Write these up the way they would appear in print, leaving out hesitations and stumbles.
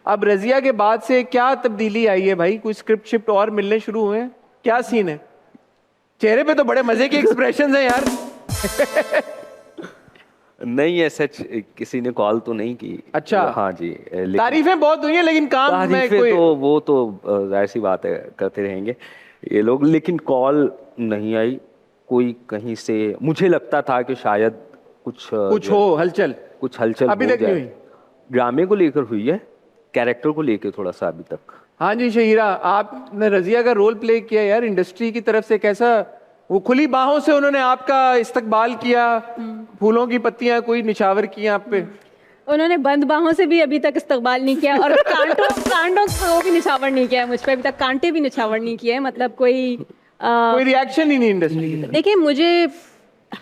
अब रजिया के बाद से क्या तब्दीली आई है भाई? कोई स्क्रिप्ट शिफ्ट और मिलने शुरू हुए हैं? क्या सीन है? चेहरे पे तो बड़े मजे के एक्सप्रेशंस हैं यार। नहीं है सच, किसी ने कॉल तो नहीं की। अच्छा। हाँ जी, तारीफें बहुत हुई हैं लेकिन काम में तारीफें कोई तो वो तो जाहिर सी बात है, करते रहेंगे ये लोग, लेकिन कॉल नहीं आई कोई कहीं से। मुझे लगता था कि शायद कुछ हो हलचल, कुछ हलचल अभी हो तक नहीं जाए। हुई। ड्रामे को लेकर हुई है, कैरेक्टर को लेकर थोड़ा सा अभी तक। हाँ जी शहीरा, आपने रजिया का रोल प्ले किया यार, इंडस्ट्री की तरफ से कैसा, वो खुली बाहों से उन्होंने आपका इस्तकबाल किया, फूलों की पत्तियां कोई निछावर की आप पे। उन्होंने बंद बाहों से भी अभी तक इस्तकबाल नहीं किया, और कांटों का वो भी निछावर नहीं किया है मुझ पे, अभी तक कांटे भी निछावर नहीं किए। मतलब कोई रिएक्शन ही नहीं इंडस्ट्री की तरफ। देखिए, मुझे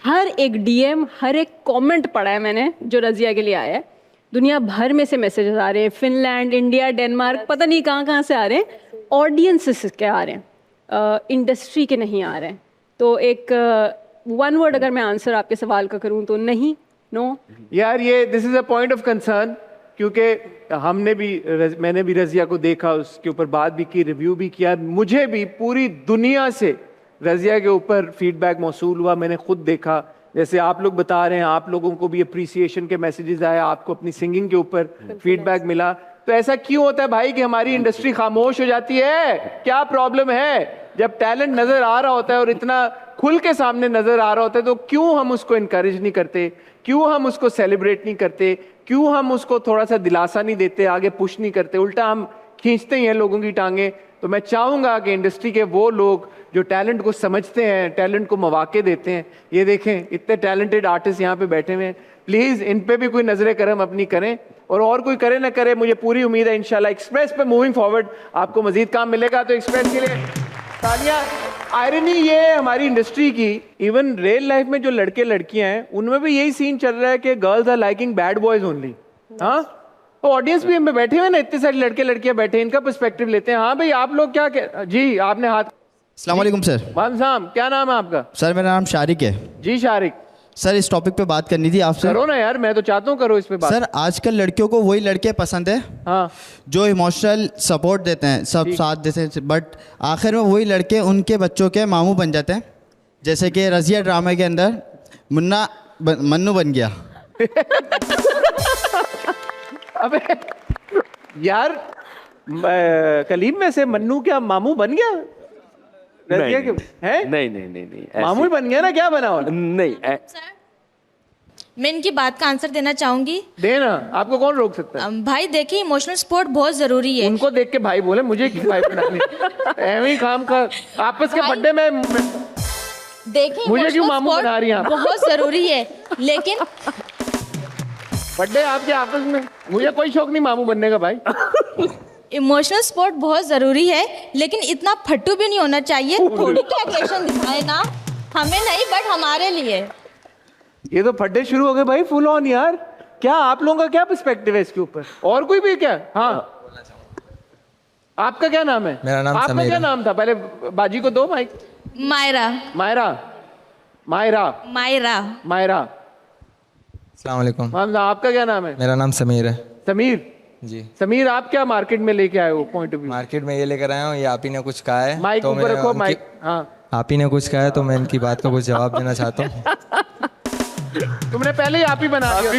हर एक डीएम, हर एक कमेंट पढ़ा है मैंने जो रजिया के लिए आया है। दुनिया भर में से मैसेजेस आ रहे हैं, फिनलैंड, इंडिया, डेनमार्क, पता नहीं कहाँ से आ रहे हैं, ऑडियंसेस के आ रहे हैं, इंडस्ट्री के नहीं आ रहे हैं। तो एक वन वर्ड अगर मैं आंसर आपके सवाल का करूँ तो नहीं, नो। यार ये this is a point of concern, क्योंकि मैंने भी रजिया को देखा, उसके ऊपर बात भी की, रिव्यू भी किया। मुझे भी पूरी दुनिया से रजिया के ऊपर फीडबैक मौसूल हुआ, मैंने खुद देखा। जैसे आप लोग बता रहे हैं, आप लोगों को भी अप्रिसिएशन के मैसेजेस आए, आपको अपनी सिंगिंग के ऊपर फीडबैक मिला। तो ऐसा क्यों होता है भाई कि हमारी इंडस्ट्री खामोश हो जाती है? क्या प्रॉब्लम है? जब टैलेंट नजर आ रहा होता है और इतना खुल के सामने नजर आ रहा होता है, तो क्यों हम उसको इनकरेज नहीं करते? क्यों हम उसको सेलिब्रेट नहीं करते? क्यों हम उसको थोड़ा सा दिलासा नहीं देते, आगे पुश नहीं करते? उल्टा हम खींचते ही हैं लोगों की टांगे। तो मैं चाहूंगा कि इंडस्ट्री के वो लोग जो टैलेंट को समझते हैं, टैलेंट को मौके देते हैं, ये देखें इतने टैलेंटेड आर्टिस्ट यहाँ पे बैठे हुए हैं, प्लीज इन पे भी कोई नजर करम अपनी करें, और कोई करे ना करे, मुझे पूरी उम्मीद है इंशाल्लाह एक्सप्रेस पे मूविंग फॉरवर्ड आपको मजीद काम मिलेगा। तो एक्सप्रेस के लिए तालियां। आयरनी ये है हमारी इंडस्ट्री की, इवन रियल लाइफ में जो लड़के लड़कियां हैं उनमें भी यही सीन चल रहा है कि girls are liking bad boys only. हाँ, तो ऑडियंस भी हमें बैठे हुए ना, इतने सारे लड़के लड़कियां बैठे, इनका पर्सपेक्टिव लेते हैं। हाँ भाई, आप लोग क्या जी आपने हाथ। अस्सलाम वालेकुम सर। वालेकुम सलाम, क्या नाम है आपका? सर मेरा नाम शारिक है। जी शारिक, सर इस टॉपिक पे बात करनी थी आपसे। करो ना यार, मैं तो चाहता हूँ करो इस पे बात। सर आजकल लड़कियों को वही लड़के पसंद है, हाँ, जो इमोशनल सपोर्ट देते हैं, सब साथ देते हैं, बट आखिर में वही लड़के उनके बच्चों के मामू बन जाते हैं। जैसे कि रजिया ड्रामे के अंदर मन्नू बन गया। अबे यार, कलीम में से मन्नू क्या मामू बन गया? रजिया के है? नहीं मामू ही बन गया ना, क्या बना? और नहीं मैं इनकी बात का आंसर देना चाहूंगी। देना, आपको कौन रोक सकता है? भाई देखिए, इमोशनल सपोर्ट बहुत जरूरी है। उनको देख के भाई बोले, मुझे क्यों भाई बनानी? एवं ही काम का आपस के बड्डे में देखिए, मुझे क्यों मामू support बना रही हैं आप? बहुत जरूरी है, लेकिन बड्डे आपके आपस में, मुझे कोई शौक नहीं मामू बनने का भाई। इमोशनल सपोर्ट बहुत जरूरी है, लेकिन इतना फट्टू भी नहीं होना चाहिए। थोड़ी तो एग्रेशन दिखाए ना, हमें नहीं बट हमारे लिए। ये तो फड्डे शुरू हो गए भाई, फुल ऑन यार। क्या आप लोगों का क्या पर्सपेक्टिव है इसके ऊपर? और कोई भी क्या? हाँ, आपका क्या नाम है? मेरा नाम आपका समीर क्या है। नाम था? पहले बाजी को दो माइक। मायरा। मायरा, मायरा, मायरा। मायरा। अस्सलाम वालेकुम। आपका क्या नाम है? मेरा नाम समीर है। समीर जी। समीर, आप क्या मार्केट में लेके आए हो पॉइंट ऑफ व्यू? मार्केट में ये लेकर आया हूँ, ये आप ही ने कुछ कहा है माइक तो ऊपर मैं रखो, उनकी- माइक। हाँ, आप ही ने कुछ कहा है तो मैं इनकी बात का कुछ जवाब देना चाहता हूँ। तुमने पहले ही आप ही बना दिया।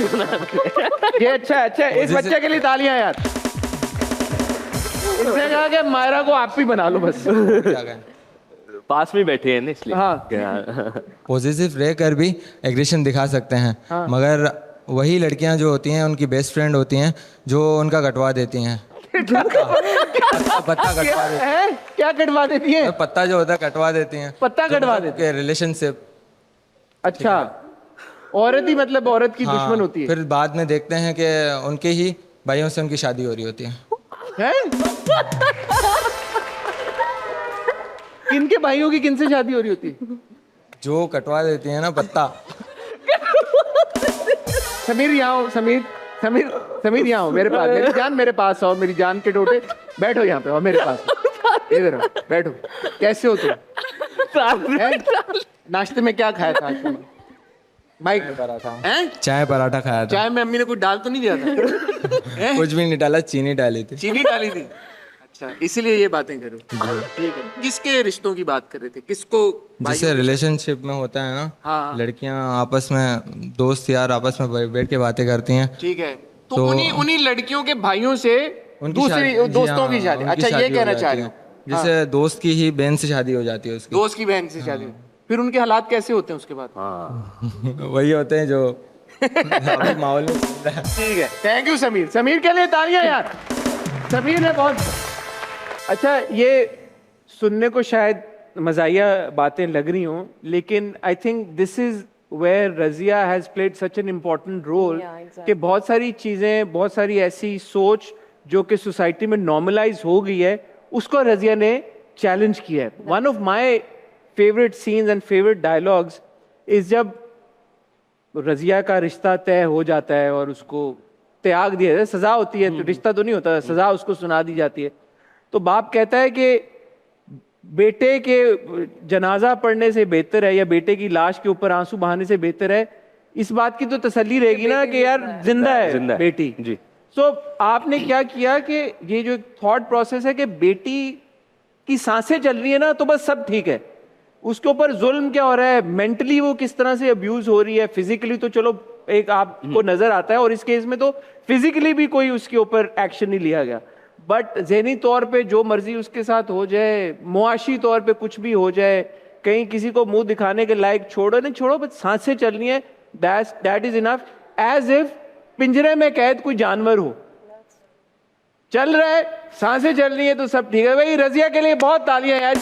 ये अच्छा अच्छा, इस बच्चे के लिए तालियां यार। इसने कहा कि मायरा को आप ही बना लो बस। क्या कहें? पास में बैठे हैं ना इसलिए। हाँ। पॉजिटिव रहकर भी एग्रेशन दिखा सकते हैं, मगर वही लड़कियां जो होती हैं उनकी बेस्ट फ्रेंड होती हैं जो उनका कटवा देती हैं। पत्ता कटवा देती है? क्या कटवा देती है? हैं, पत्ता जो होता है कटवा देती हैं, पत्ता कटवा देती के रिलेशनशिप। अच्छा, औरत ही मतलब औरत की दुश्मन होती है? फिर बाद में देखते हैं कि उनके ही भाइयों से उनकी शादी हो रही होती है। किनके भाइयों की किनसे शादी हो रही होती है? जो कटवा देती है ना पत्ता। समीर यहाँ आओ, समीर समीर समीर यहाँ आओ मेरे पास। मेरी जान मेरे पास आओ, मेरी जान के टोटे। बैठो यहाँ पे, आओ मेरे पास, इधर आओ, बैठो। कैसे हो तुम? नाश्ते में क्या खाया था आज? माइक पराठा। हैं? चाय पराठा खाया था। चाय में अम्मी ने कुछ डाल तो नहीं दिया था? कुछ भी नहीं डाला, चीनी डाली थी। चीनी डाली थी? अच्छा, इसीलिए ये बातें करो। ठीक है। किसके रिश्तों की बात कर रहे थे? किसको? जैसे रिलेशनशिप में होता है ना, हाँ। लड़कियां आपस में, दोस्त यार आपस में बैठ के बातें करती हैं। ठीक है, तो उन्हीं लड़कियों के भाइयों से दूसरी दोस्तों की शादी। अच्छा, ये कहना चाह रहे हो? जैसे दोस्त की ही बहन से शादी हो जाती है उसकी। दोस्त की बहन से शादी। फिर उनके हालात कैसे होते हैं उसके बाद? वही होते हैं जो अभी माहौल में चल रहा है। ठीक है, थैंक यू समीर। समीर के लिए तालियां यार। समीर ने बहुत अच्छा, ये सुनने को शायद मज़ाहिया बातें लग रही हों, लेकिन I think this is where Razia has played such an important role कि बहुत सारी चीज़ें, बहुत सारी ऐसी सोच जो कि सोसाइटी में नॉर्मलाइज हो गई है, उसको रजिया ने चैलेंज किया है। One of my favourite scenes and favourite dialogues is जब रजिया का रिश्ता तय हो जाता है और उसको त्याग दिया जाता है, सजा होती है, तो रिश्ता तो नहीं होता, सजा उसको सुना दी जाती है। तो बाप कहता है कि बेटे के जनाजा पढ़ने से बेहतर है, या बेटे की लाश के ऊपर आंसू बहाने से बेहतर है, इस बात की तो तसल्ली रहेगी ना कि यार जिंदा है बेटी जी। तो आपने क्या किया कि ये जो थॉट प्रोसेस है कि बेटी की सांसें चल रही है ना, तो बस सब ठीक है, उसके ऊपर जुल्म क्या हो रहा है, मेंटली वो किस तरह से अब्यूज हो रही है, फिजिकली तो चलो एक आपको नजर आता है, और इस केस में तो फिजिकली भी कोई उसके ऊपर एक्शन नहीं लिया गया, बट ज़हनी तौर पे जो मर्जी उसके साथ हो जाए, मुआशी तौर पे कुछ भी हो जाए, कहीं किसी को मुंह दिखाने के लायक छोड़ो नहीं छोड़ो, बस सांसें चलनी है, that is enough. As if पिंजरे में कैद कोई जानवर हो, चल रहा है, सांसें चल रही है तो सब ठीक है। भाई रजिया के लिए बहुत तालियां यार।